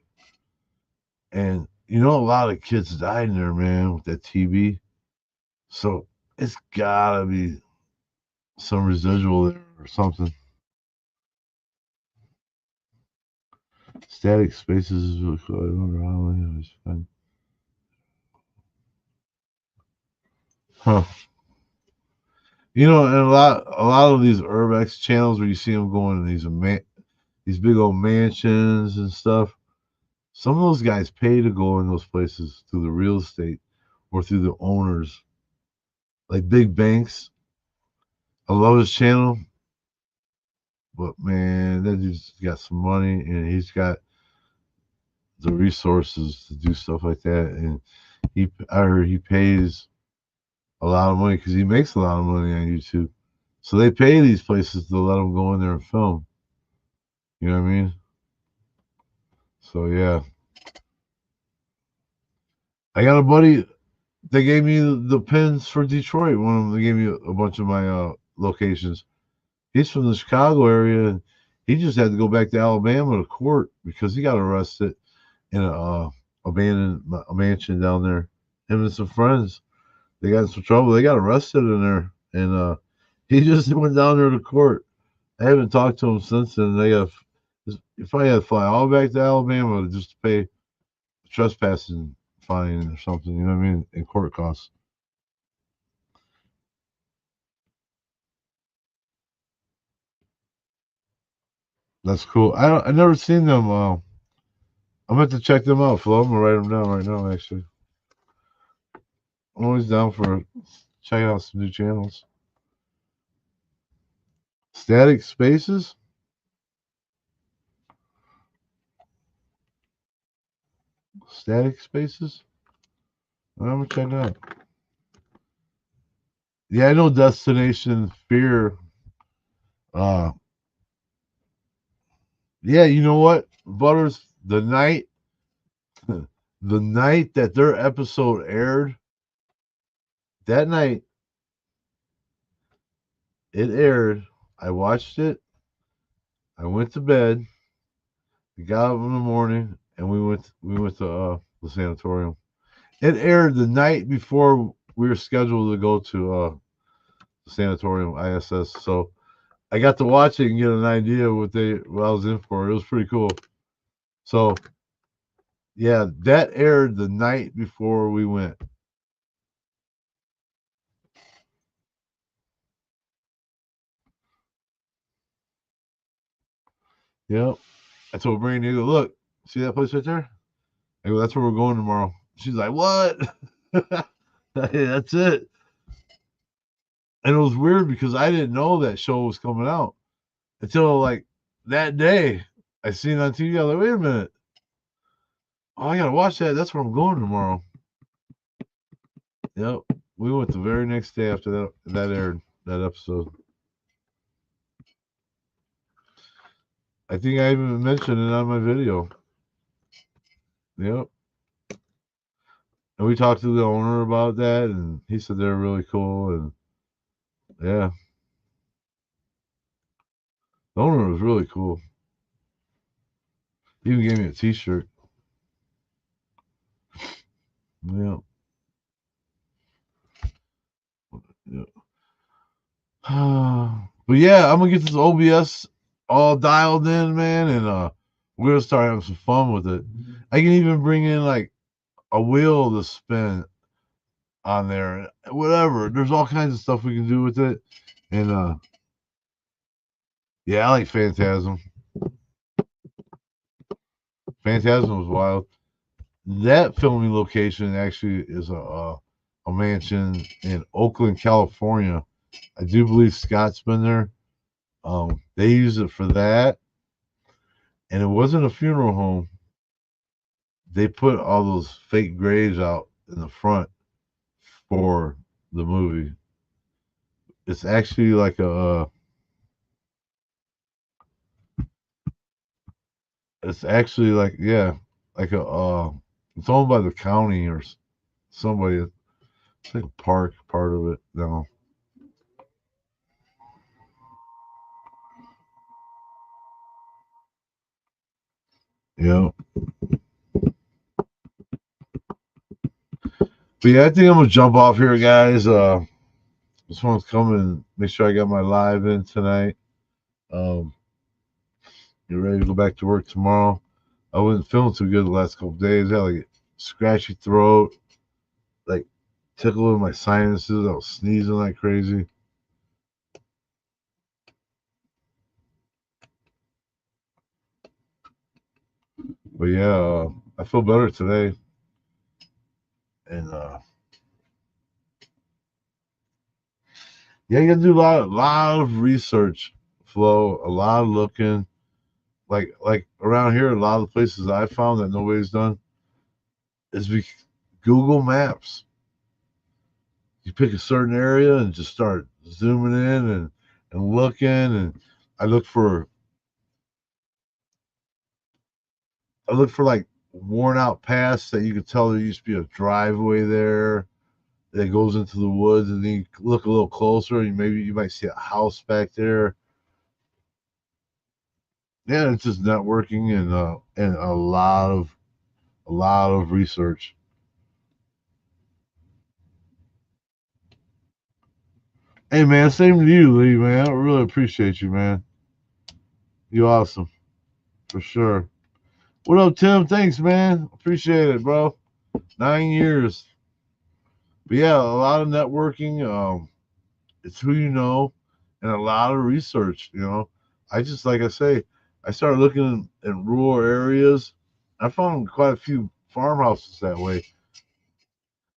And you know, a lot of kids died in there, man, with that TB. So it's gotta be some residual there or something. Static spaces is really cool. I don't know how it was fun. Huh. You know, and a lot of these urbex channels where you see them going in these big old mansions and stuff. Some of those guys pay to go in those places through the real estate or through the owners, like big banks. I love his channel, but man, that dude's got some money and he's got the resources to do stuff like that. And I heard he pays a lot of money because he makes a lot of money on YouTube. So they pay these places to let him go in there and film. You know what I mean? So yeah, I got a buddy. They gave me the pins for Detroit. One of them, they gave me a bunch of my locations. He's from the Chicago area. And he just had to go back to Alabama to court because he got arrested in a abandoned a mansion down there. Him and some friends, they got in some trouble. They got arrested in there, and he just went down there to court. I haven't talked to him since then. If I had to fly all back to Alabama just to pay trespassing fine or something, you know what I mean, in court costs. That's cool. I never seen them. I'm going to check them out, Flo. I'm gonna write them down right now. Actually, I'm always down for checking out some new channels. Static Spaces. Static Spaces. I'm gonna check it out. Yeah, I know Destination Fear. Uh, yeah, you know what, Butters? The night that their episode aired, that night it aired. I watched it. I went to bed. We got up in the morning, and we went to the sanatorium. It aired the night before we were scheduled to go to the sanatorium ISS. So I got to watch it and get an idea what I was in for. It was pretty cool. So yeah, that aired the night before we went. Yep. I told Brandy, I go, look, see that place right there? I go, that's where we're going tomorrow. She's like, what? Hey, that's it. And it was weird because I didn't know that show was coming out until like that day. I seen it on TV. I was like, wait a minute. Oh, I gotta watch that. That's where I'm going tomorrow. Yep. We went the very next day after that aired, that episode. I think I even mentioned it on my video. Yep. And we talked to the owner about that, and he said they're really cool. And yeah, the owner was really cool. He even gave me a T-shirt. Yeah. Yeah. But yeah, I'm gonna get this OBS all dialed in, man, and we're gonna start having some fun with it. I can even bring in like a wheel to spin on there, whatever. There's all kinds of stuff we can do with it, and yeah, I like Phantasm. Phantasm was wild. That filming location actually is a mansion in Oakland, California. I do believe Scott's been there. They use it for that, and it wasn't a funeral home. They put all those fake graves out in the front for the movie. It's actually like it's actually like yeah, like it's owned by the county or somebody. It's like a park part of it now. Yeah, but yeah, I think I'm gonna jump off here, guys. This one's coming. Make sure I got my live in tonight. Um, get ready to go back to work tomorrow. I wasn't feeling too good the last couple of days. I had like a scratchy throat, like tickle in my sinuses. I was sneezing like crazy. But yeah, I feel better today. And yeah, you gotta do a lot of research, Flo, a lot of looking. Like around here, a lot of the places I found that nobody's done is Google Maps. You pick a certain area and just start zooming in and looking. And I look for I look for like worn out paths that you could tell there used to be a driveway there that goes into the woods, and then you look a little closer, and maybe you might see a house back there. Yeah, it's just networking and a lot of research. Hey man, same to you, Lee, man. I really appreciate you, man. You awesome for sure. What up, Tim? Thanks, man. Appreciate it, bro. 9 years. But yeah, a lot of networking. It's who you know, and a lot of research. I just like I say, I started looking in rural areas. I found quite a few farmhouses that way.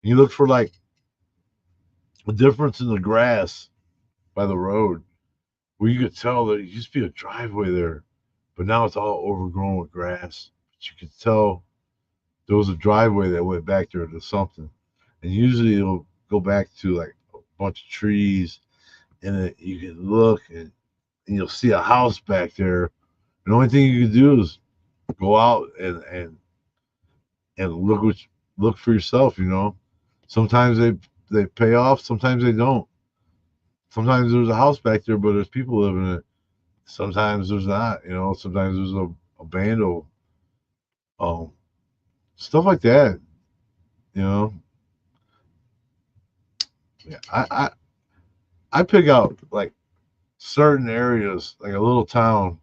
You look for like a difference in the grass by the road, where you could tell that it used to be a driveway there, but now it's all overgrown with grass. But you could tell there was a driveway that went back there to something, and usually it'll go back to like a bunch of trees, and then you can look and you'll see a house back there. The only thing you can do is go out and look for yourself. Sometimes they pay off, sometimes they don't. Sometimes there's a house back there, but there's people living in it. Sometimes there's not. Sometimes there's a band of um, stuff like that. You know, yeah, I pick out like certain areas, like a little town,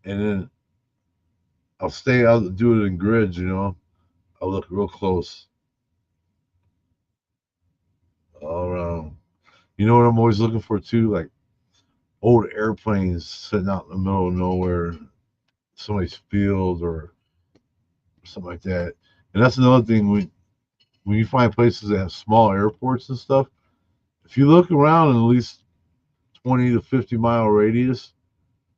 and then I'll do it in grids. I'll look real close all around. You know what I'm always looking for too, like old airplanes sitting out in the middle of nowhere, somebody's field or something like that. And that's another thing when you find places that have small airports and stuff. If you look around in at least 20 to 50 mile radius,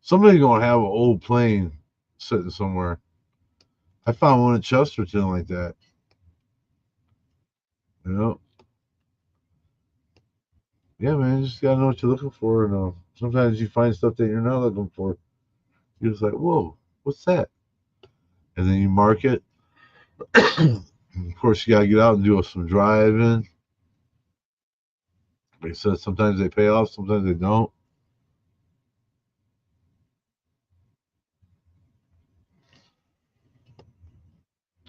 somebody's gonna have an old plane sitting somewhere. I found one in Chesterton like that. You know, yeah, man, you just gotta know what you're looking for. And sometimes you find stuff that you're not looking for. You're just like, whoa, what's that? And then you mark it. Of course, you gotta get out and do some driving. Like I said, sometimes they pay off, sometimes they don't.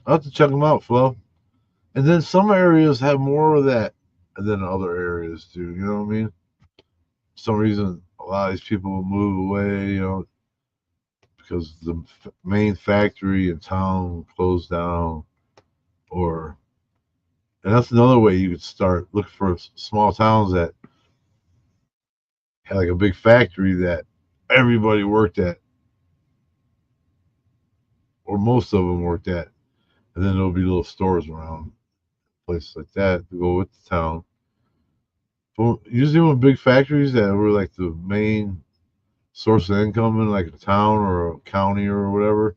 I'll have to check them out, Flo. And then some areas have more of that than other areas do. You know what I mean? For some reason, a lot of these people will move away, because the main factory in town closed down, or and that's another way you could start looking for small towns that had like a big factory that everybody worked at, or most of them worked at, and then there'll be little stores around places like that to go with the town. But usually, with big factories that were like the main source of income in like a town or a county or whatever,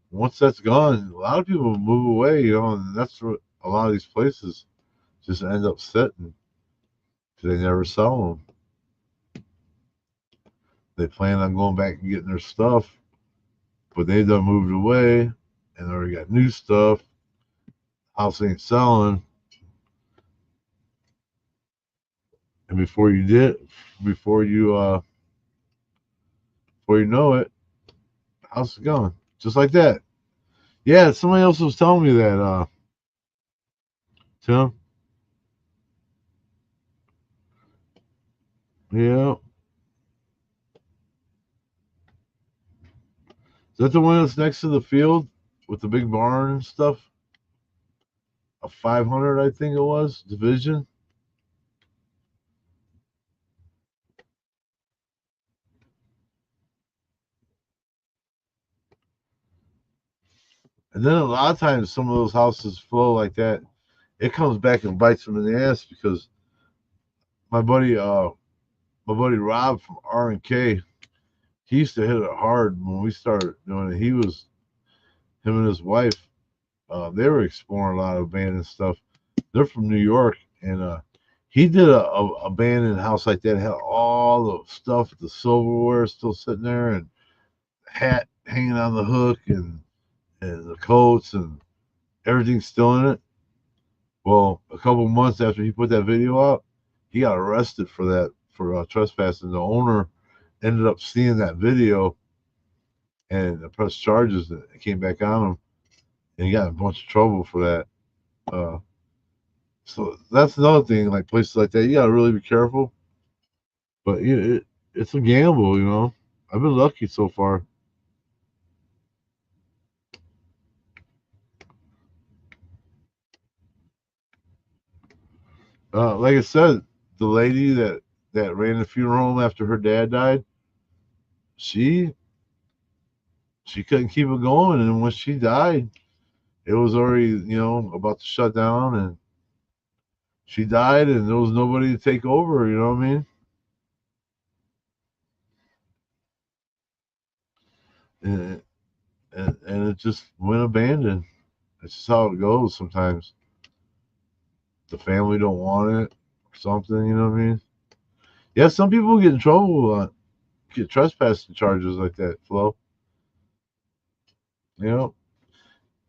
once that's gone, a lot of people move away, and that's what a lot of these places just end up sitting because they never sell them. They plan on going back and getting their stuff, but they done moved away and already got new stuff. House ain't selling, and before you before you know it, the house is gone, just like that. Yeah, somebody else was telling me that, Tim. Yeah, is that the one that's next to the field with the big barn and stuff? A 500, I think it was, division. And then a lot of times, some of those houses flow like that. It comes back and bites them in the ass because my buddy, uh, my buddy Rob from R&K, he used to hit it hard when we started doing it. Him and his wife, they were exploring a lot of abandoned stuff. They're from New York, and he did a abandoned house like that. Had all the stuff, the silverware still sitting there, and hat hanging on the hook, and the coats and everything's still in it. Well, a couple months after he put that video out, he got arrested for that for trespassing. The owner ended up seeing that video and pressed charges that came back on him, and he got in a bunch of trouble for that. Uh, so that's another thing. Like places like that, you gotta really be careful. But it's a gamble. I've been lucky so far. Like I said, the lady that ran the funeral home after her dad died, she she couldn't keep it going, and when she died, it was already about to shut down, and she died, and there was nobody to take over. You know what I mean? And and it just went abandoned. It's just how it goes sometimes. The family don't want it or something, you know what I mean? Yeah, some people get in trouble, get trespassing charges like that, Flo. You know,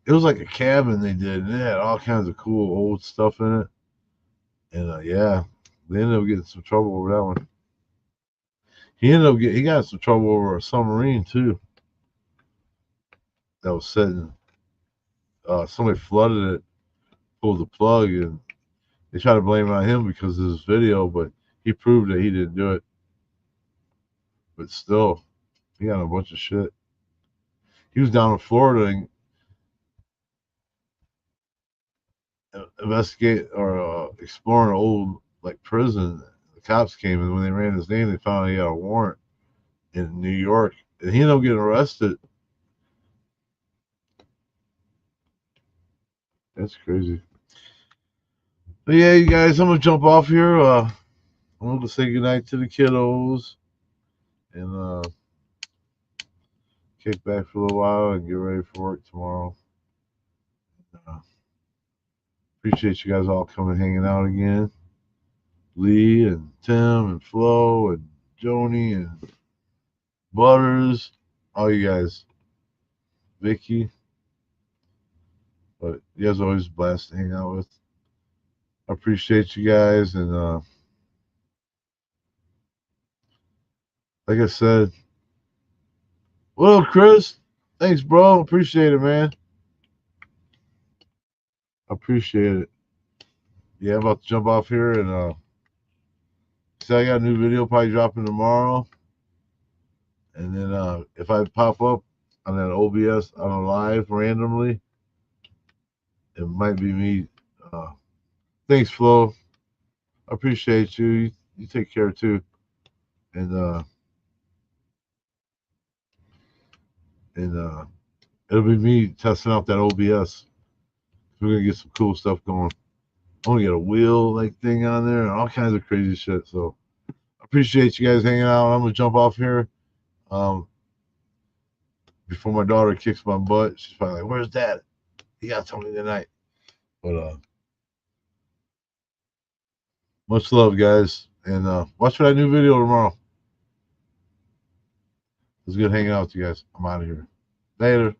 it was like a cabin they did, and it had all kinds of cool old stuff in it. And yeah, they ended up getting some trouble over that one. He got in some trouble over a submarine too that was sitting. Somebody flooded it, pulled the plug, and they tried to blame it on him because of his video, but he proved that he didn't do it. But still, he got in a bunch of shit. He was down in Florida and investigate or exploring an old like prison. The cops came and when they ran his name, they found out he had a warrant in New York, and he ended up getting arrested. That's crazy. But yeah, you guys, I'm gonna jump off here. I'm gonna say goodnight to the kiddos and kick back for a little while and get ready for work tomorrow. Uh, Appreciate you guys all coming hanging out again. Lee and Tim and Flo and Joni and Butters, all you guys, Vicky. But you guys are always a blast to hang out with. I appreciate you guys, and like I said, well, Chris, thanks, bro. Appreciate it, man. I appreciate it. Yeah, I'm about to jump off here and see, I got a new video probably dropping tomorrow, and then if I pop up on that OBS on a live randomly, it might be me. Uh, Thanks, Flo. I appreciate you. You take care too, and and it'll be me testing out that OBS. We're gonna get some cool stuff going. I'm gonna get a wheel like thing on there and all kinds of crazy shit. So I appreciate you guys hanging out. I'm gonna jump off here. Um, Before my daughter kicks my butt, she's probably like, "Where's Dad? He got something tonight." But much love, guys, and watch for that new video tomorrow. It was good hanging out with you guys. I'm out of here. Later.